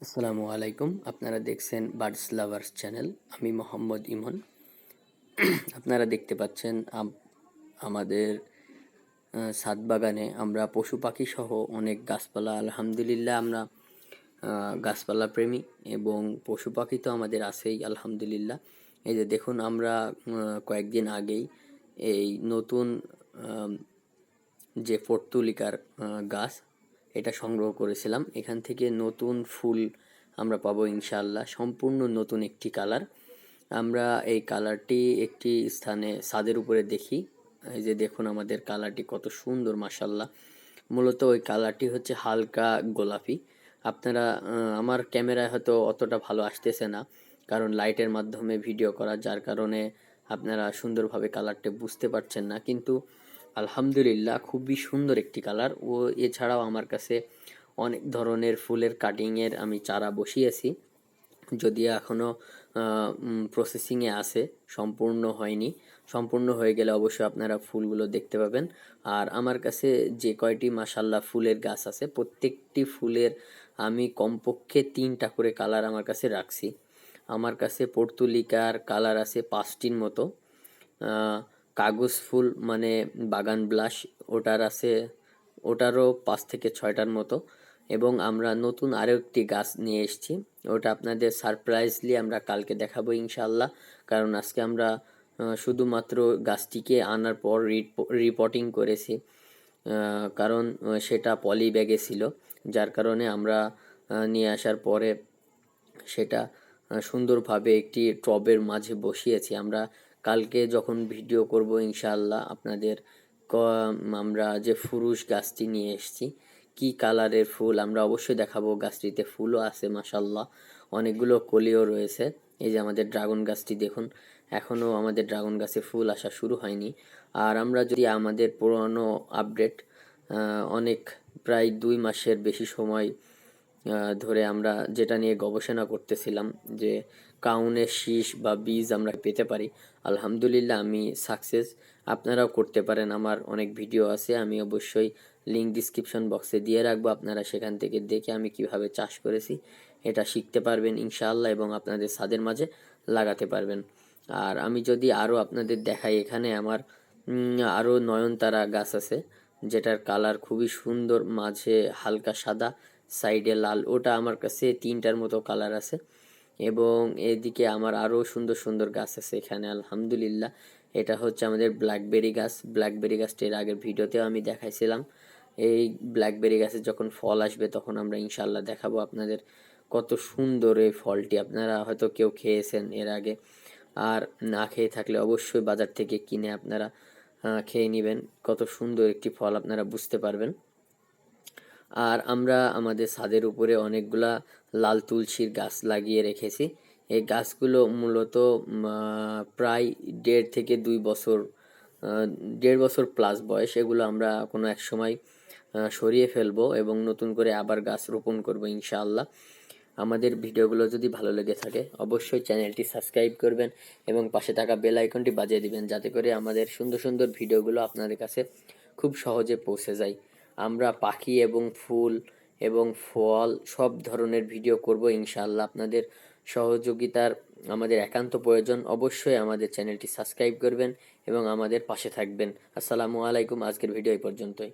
আসসালামু আলাইকুম। আপনারা দেখছেন বার্ডস লাভার্স চ্যানেল। আমি মোহাম্মদ ইমন। আপনারা দেখতে পাচ্ছেন আমাদের ছাদ বাগানে আমরা পশু পাখি সহ অনেক গাছপালা, আলহামদুলিল্লাহ আমরা গাছপালা প্রেমী এবং পশু পাখি তো আমাদের আছেই আলহামদুলিল্লাহ। এই যে দেখুন, আমরা কয়েকদিন আগেই এই নতুন আম, যে পর্তুলিকার গাছ, এটা সংগ্রহ করেছিলাম। এখান থেকে নতুন ফুল আমরা পাবো ইনশাআল্লাহ, সম্পূর্ণ নতুন একটি কালার। আমরা এই কালারটি একটি স্থানে ছাদের উপরে দেখি। এই যে দেখুন আমাদের কালারটি কত সুন্দর, মাশাআল্লাহ। মূলত ওই কালারটি হচ্ছে হালকা গোলাপি। আপনারা আমার ক্যামেরায় হয়তো অতটা ভালো আসতেছে না, কারণ লাইটের মাধ্যমে ভিডিও করা, যার কারণে আপনারা সুন্দরভাবে কালারটি বুঝতে পারছেন না, কিন্তু আলহামদুলিল্লাহ খুবই সুন্দর একটি কালার। ও এছাড়াও আমার কাছে অনেক ধরনের ফুলের কাটিংয়ের আমি চারা বসিয়েছি, যদিও এখনও প্রসেসিংয়ে আছে, সম্পূর্ণ হয়নি। সম্পূর্ণ হয়ে গেলে অবশ্যই আপনারা ফুলগুলো দেখতে পাবেন। আর আমার কাছে যে কয়টি মাশাল্লাহ ফুলের গাছ আছে, প্রত্যেকটি ফুলের আমি কমপক্ষে 3টা করে কালার আমার কাছে রাখছি। আমার কাছে পর্তুলিকার কালার আছে 5টির মতো। কাগজ ফুল মানে বাগান ব্লাশ, ওটার আছে, ওটারও 5 থেকে 6টার মতো। এবং আমরা নতুন আরও একটি গাছ নিয়ে এসেছি, ওটা আপনাদের সারপ্রাইজলি আমরা কালকে দেখাবো ইনশাআল্লাহ। কারণ আজকে আমরা শুধুমাত্র গাছটিকে আনার পর রিপোর্টিং করেছি, কারণ সেটা পলি ব্যাগে ছিল, যার কারণে আমরা নিয়ে আসার পরে সেটা সুন্দরভাবে একটি টবের মাঝে বসিয়েছি। আমরা কালকে যখন ভিডিও করব ইনশাআল্লাহ আপনাদের আমরা যে ফুরুষ গাছটি নিয়ে এসেছি, কি কালারের ফুল আমরা অবশ্যই দেখাবো। গাছটিতে ফুলও আছে মাশাআল্লাহ, অনেকগুলো কলিও রয়েছে। এই যে আমাদের ড্রাগন গাছটি দেখুন, এখনও আমাদের ড্রাগন গাছে ফুল আসা শুরু হয়নি। আর আমরা যদি আমাদের পুরনো আপডেট, অনেক প্রায় 2 মাসের বেশি সময় ধরে আমরা যেটা নিয়ে গবেষণা করতেছিলাম যে কাউনের শীষ বা বীজ আমরা পেতে পারি, আলহামদুলিল্লাহ আমি সাকসেস। আপনারাও করতে পারেন, আমার অনেক ভিডিও আছে, আমি অবশ্যই লিঙ্ক ডিসক্রিপশন বক্সে দিয়ে রাখবো। আপনারা সেখান থেকে দেখে আমি কিভাবে চাষ করেছি এটা শিখতে পারবেন ইনশাআল্লাহ, এবং আপনাদের ছাদের মাঝে লাগাতে পারবেন। আর আমি যদি আরও আপনাদের দেখাই, এখানে আমার আরও নয়নতারা গাছ আছে, যেটার কালার খুবই সুন্দর, মাঝে হালকা সাদা, সাইডে লাল। ওটা আমার কাছে 3টার মতো কালার আছে। এবং এদিকে আমার আরও সুন্দর সুন্দর গাছ আছে এখানে আলহামদুলিল্লাহ। এটা হচ্ছে আমাদের ব্ল্যাকবেরি গাছ। ব্ল্যাকবেরি গাছটির আগের ভিডিওতেও আমি দেখাইছিলাম। এই ব্ল্যাকবেরি গাছে যখন ফল আসবে তখন আমরা ইনশাল্লাহ দেখাবো আপনাদের কত সুন্দর এই ফলটি। আপনারা হয়তো কেউ খেয়েছেন এর আগে, আর না খেয়ে থাকলে অবশ্যই বাজার থেকে কিনে আপনারা খেয়ে নেবেন। কত সুন্দর একটি ফল, আপনারা বুঝতে পারবেন। আর আমরা আমাদের ছাদের উপরে অনেকগুলা লাল তুলসীর গাছ লাগিয়ে রেখেছি। এই গাছগুলো মূলত প্রায় 1.5 থেকে 2 বছর, 1.5 বছর প্লাস বয়স। এগুলো আমরা কোনো এক সময় সরিয়ে ফেলবো এবং নতুন করে আবার গাছ রোপণ করব ইনশাআল্লাহ। আমাদের ভিডিওগুলো যদি ভালো লেগে থাকে অবশ্যই চ্যানেলটি সাবস্ক্রাইব করবেন এবং পাশে থাকা বেল আইকনটি বাজিয়ে দিবেন, যাতে করে আমাদের সুন্দর সুন্দর ভিডিওগুলো আপনাদের কাছে খুব সহজে পৌঁছে যায়। আমরা পাখি এবং ফুল এবং ফল সব ধরনের ভিডিও করব ইনশাআল্লাহ। আপনাদের সহযোগিতার আমাদের একান্ত প্রয়োজন। অবশ্যই আমাদের চ্যানেলটি সাবস্ক্রাইব করবেন এবং আমাদের পাশে থাকবেন। আসসালামু আলাইকুম। আজকের ভিডিও এই পর্যন্তই।